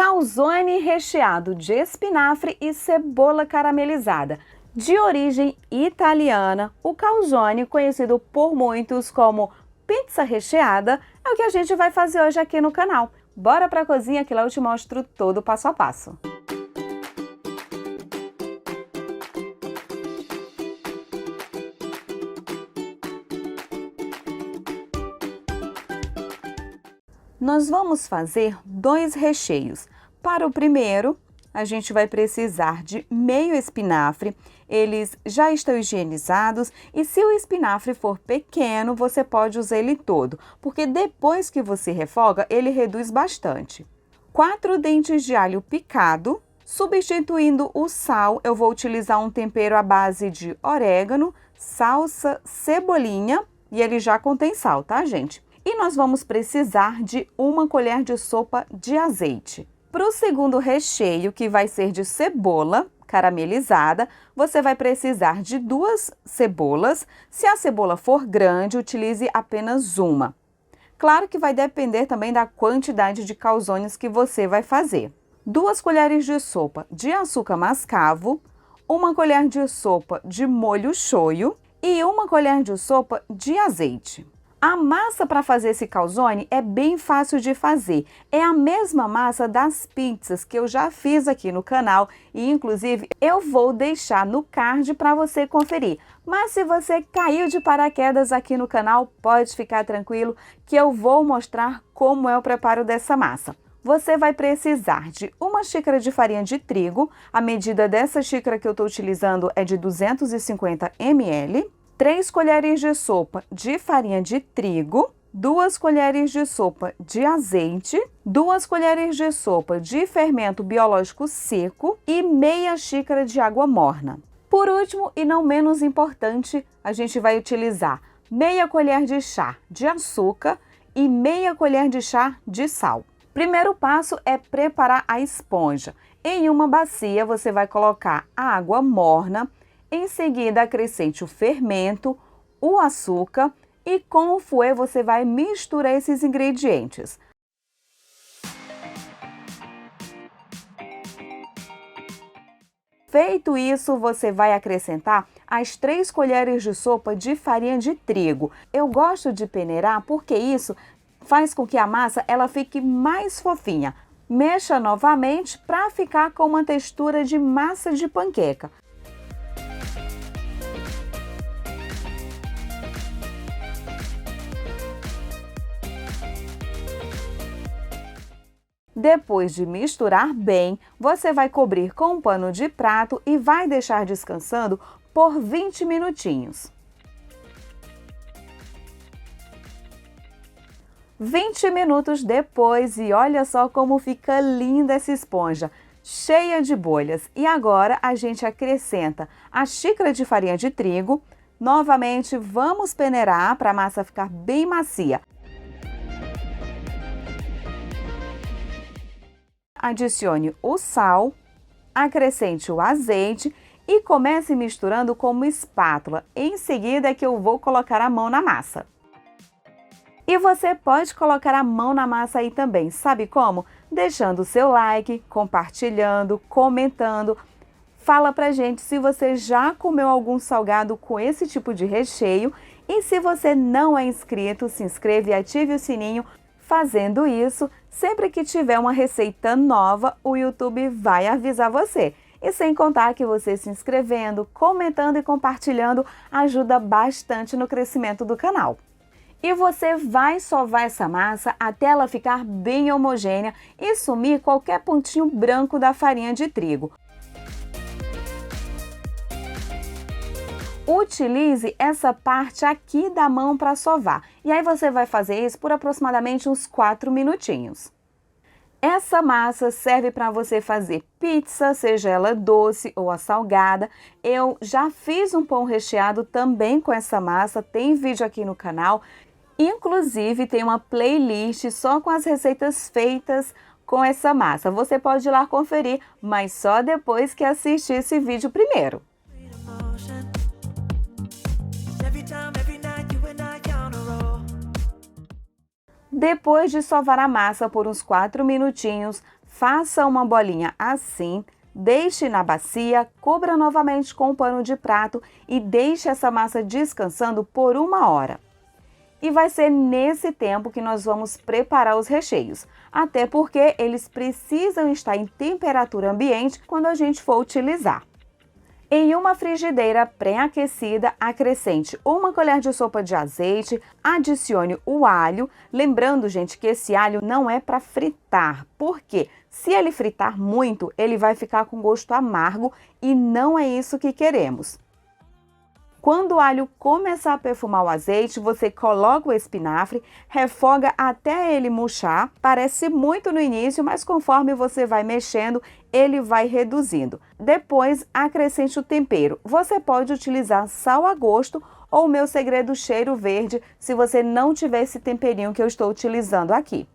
Calzone recheado de espinafre e cebola caramelizada. De origem italiana, o calzone, conhecido por muitos como pizza recheada, é o que a gente vai fazer hoje aqui no canal. Bora pra cozinha que lá eu te mostro todo o passo a passo. Nós vamos fazer dois recheios. Para o primeiro, a gente vai precisar de meio espinafre. Eles já estão higienizados e se o espinafre for pequeno, você pode usar ele todo, porque depois que você refoga, ele reduz bastante. 4 dentes de alho picado. Substituindo o sal, eu vou utilizar um tempero à base de orégano, salsa, cebolinha e ele já contém sal, tá, gente? E nós vamos precisar de 1 colher de sopa de azeite. Para o segundo recheio, que vai ser de cebola caramelizada, você vai precisar de 2 cebolas. Se a cebola for grande, utilize apenas uma. Claro que vai depender também da quantidade de calzones que você vai fazer. 2 colheres de sopa de açúcar mascavo, 1 colher de sopa de molho shoyu e 1 colher de sopa de azeite. A massa para fazer esse calzone é bem fácil de fazer. É a mesma massa das pizzas que eu já fiz aqui no canal e inclusive eu vou deixar no card para você conferir. Mas se você caiu de paraquedas aqui no canal, pode ficar tranquilo que eu vou mostrar como é o preparo dessa massa. Você vai precisar de 1 xícara de farinha de trigo, a medida dessa xícara que eu estou utilizando é de 250 ml. 3 colheres de sopa de farinha de trigo, 2 colheres de sopa de azeite, 2 colheres de sopa de fermento biológico seco e meia xícara de água morna. Por último, e não menos importante, a gente vai utilizar meia colher de chá de açúcar e meia colher de chá de sal. Primeiro passo é preparar a esponja. Em uma bacia, você vai colocar a água morna. Em seguida, acrescente o fermento, o açúcar e com o fouet você vai misturar esses ingredientes. Feito isso, você vai acrescentar as 3 colheres de sopa de farinha de trigo. Eu gosto de peneirar porque isso faz com que a massa ela fique mais fofinha. Mexa novamente para ficar com uma textura de massa de panqueca. Depois de misturar bem, você vai cobrir com um pano de prato e vai deixar descansando por 20 minutinhos. 20 minutos depois e olha só como fica linda essa esponja, cheia de bolhas. E agora a gente acrescenta a xícara de farinha de trigo. Novamente vamos peneirar para a massa ficar bem macia. Adicione o sal, acrescente o azeite e comece misturando com uma espátula. Em seguida é que eu vou colocar a mão na massa. E você pode colocar a mão na massa aí também, sabe como? Deixando o seu like, compartilhando, comentando. Fala pra gente se você já comeu algum salgado com esse tipo de recheio e se você não é inscrito, se inscreve e ative o sininho. Fazendo isso, sempre que tiver uma receita nova, o YouTube vai avisar você. E sem contar que você se inscrevendo, comentando e compartilhando ajuda bastante no crescimento do canal. E você vai sovar essa massa até ela ficar bem homogênea e sumir qualquer pontinho branco da farinha de trigo. Utilize essa parte aqui da mão para sovar. E aí você vai fazer isso por aproximadamente uns 4 minutinhos. Essa massa serve para você fazer pizza, seja ela doce ou a salgada. Eu já fiz um pão recheado também com essa massa, tem vídeo aqui no canal. Inclusive tem uma playlist só com as receitas feitas com essa massa. Você pode ir lá conferir, mas só depois que assistir esse vídeo primeiro. Depois de sovar a massa por uns 4 minutinhos, Faça uma bolinha assim, deixe na bacia, cubra novamente com um pano de prato e deixe essa massa descansando por 1 hora. E vai ser nesse tempo que nós vamos preparar os recheios, até porque eles precisam estar em temperatura ambiente quando a gente for utilizar. Em uma frigideira pré-aquecida, acrescente 1 colher de sopa de azeite, adicione o alho, lembrando, gente, que esse alho não é para fritar, porque se ele fritar muito, ele vai ficar com gosto amargo e não é isso que queremos. Quando o alho começar a perfumar o azeite, você coloca o espinafre, refoga até ele murchar. Parece muito no início, mas conforme você vai mexendo, ele vai reduzindo. Depois, acrescente o tempero. Você pode utilizar sal a gosto ou o meu segredo cheiro verde, se você não tiver esse temperinho que eu estou utilizando aqui.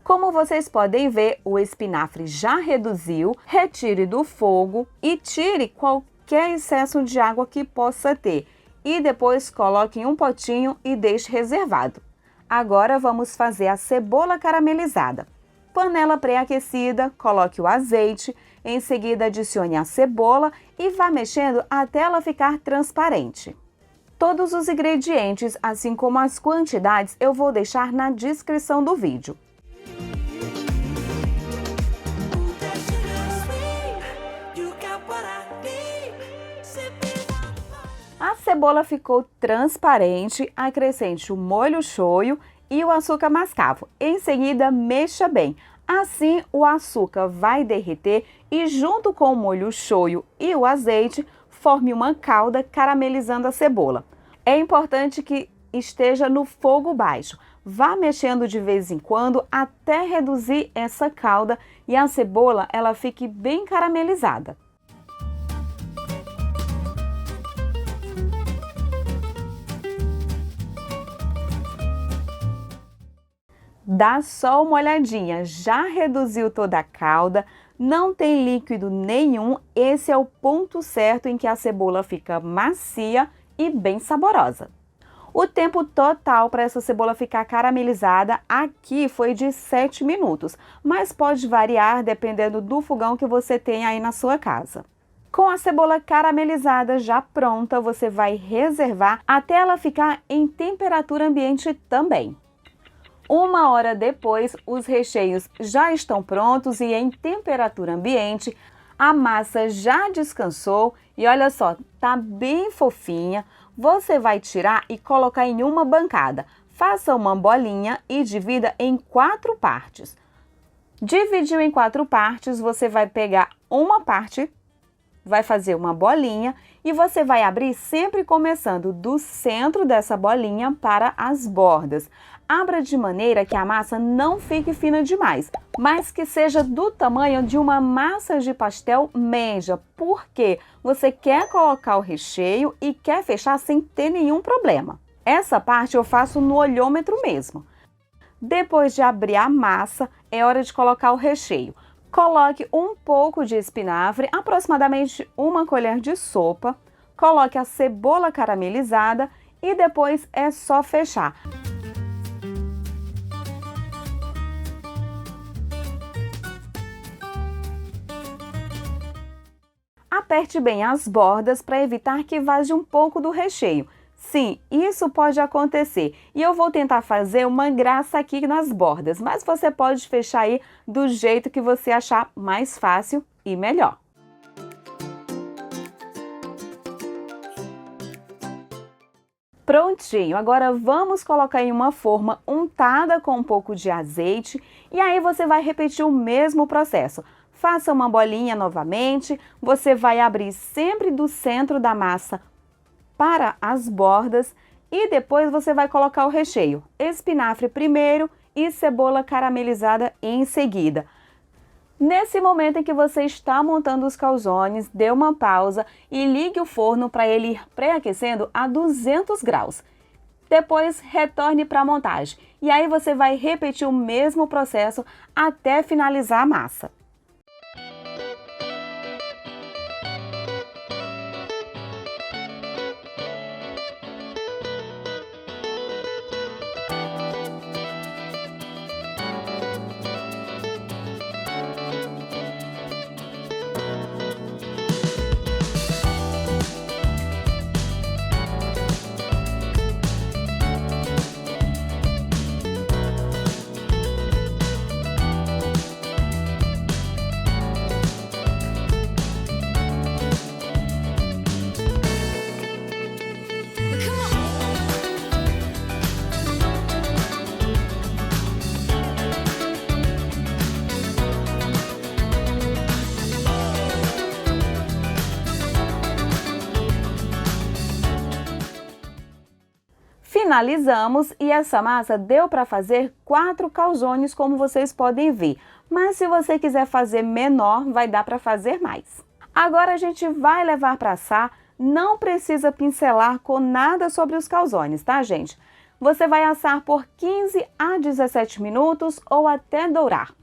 Como vocês podem ver, o espinafre já reduziu, retire do fogo e tire qualquer excesso de água que possa ter. E depois coloque em um potinho e deixe reservado. Agora vamos fazer a cebola caramelizada. Panela pré-aquecida, coloque o azeite, em seguida adicione a cebola e vá mexendo até ela ficar transparente. Todos os ingredientes, assim como as quantidades, eu vou deixar na descrição do vídeo. A cebola ficou transparente, acrescente o molho shoyu e o açúcar mascavo. Em seguida, mexa bem. Assim, o açúcar vai derreter e junto com o molho shoyu e o azeite, forme uma calda caramelizando a cebola. É importante que esteja no fogo baixo. Vá mexendo de vez em quando até reduzir essa calda e a cebola ela fique bem caramelizada. Dá só uma olhadinha, já reduziu toda a calda, não tem líquido nenhum, esse é o ponto certo em que a cebola fica macia e bem saborosa. O tempo total para essa cebola ficar caramelizada aqui foi de 7 minutos, mas pode variar dependendo do fogão que você tem aí na sua casa. Com a cebola caramelizada já pronta, você vai reservar até ela ficar em temperatura ambiente também. 1 hora depois, os recheios já estão prontos e em temperatura ambiente. A massa já descansou e olha só, tá bem fofinha. Você vai tirar e colocar em uma bancada. Faça uma bolinha e divida em 4 partes. Dividiu em 4 partes, você vai pegar uma parte, vai fazer uma bolinha e você vai abrir sempre começando do centro dessa bolinha para as bordas. Abra de maneira que a massa não fique fina demais, mas que seja do tamanho de uma massa de pastel média, porque você quer colocar o recheio e quer fechar sem ter nenhum problema. Essa parte eu faço no olhômetro mesmo. Depois de abrir a massa, é hora de colocar o recheio. Coloque um pouco de espinafre, aproximadamente 1 colher de sopa. Coloque a cebola caramelizada e depois é só fechar. Aperte bem as bordas para evitar que vaze um pouco do recheio. Sim, isso pode acontecer e eu vou tentar fazer uma graça aqui nas bordas, mas você pode fechar aí do jeito que você achar mais fácil e melhor. Prontinho, agora vamos colocar em uma forma untada com um pouco de azeite e aí você vai repetir o mesmo processo. Faça uma bolinha novamente, você vai abrir sempre do centro da massa para as bordas e depois você vai colocar o recheio. Espinafre primeiro e cebola caramelizada em seguida. Nesse momento em que você está montando os calzones, dê uma pausa e ligue o forno para ele ir pré-aquecendo a 200 graus. Depois retorne para a montagem e aí você vai repetir o mesmo processo até finalizar a massa. Finalizamos e essa massa deu para fazer 4 calzones, como vocês podem ver. Mas se você quiser fazer menor, vai dar para fazer mais. Agora a gente vai levar para assar. Não precisa pincelar com nada sobre os calzones, tá, gente? Você vai assar por 15 a 17 minutos ou até dourar.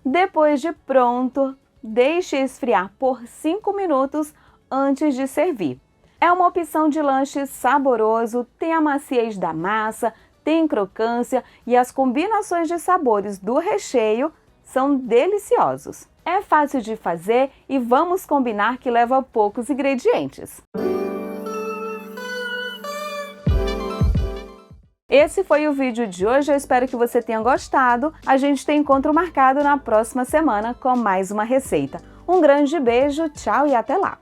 Depois de pronto, deixe esfriar por 5 minutos antes de servir. É uma opção de lanche saboroso, tem a maciez da massa, tem crocância e as combinações de sabores do recheio são deliciosos. É fácil de fazer e vamos combinar que leva poucos ingredientes. Esse foi o vídeo de hoje, eu espero que você tenha gostado. A gente tem encontro marcado na próxima semana com mais uma receita. Um grande beijo, tchau e até lá!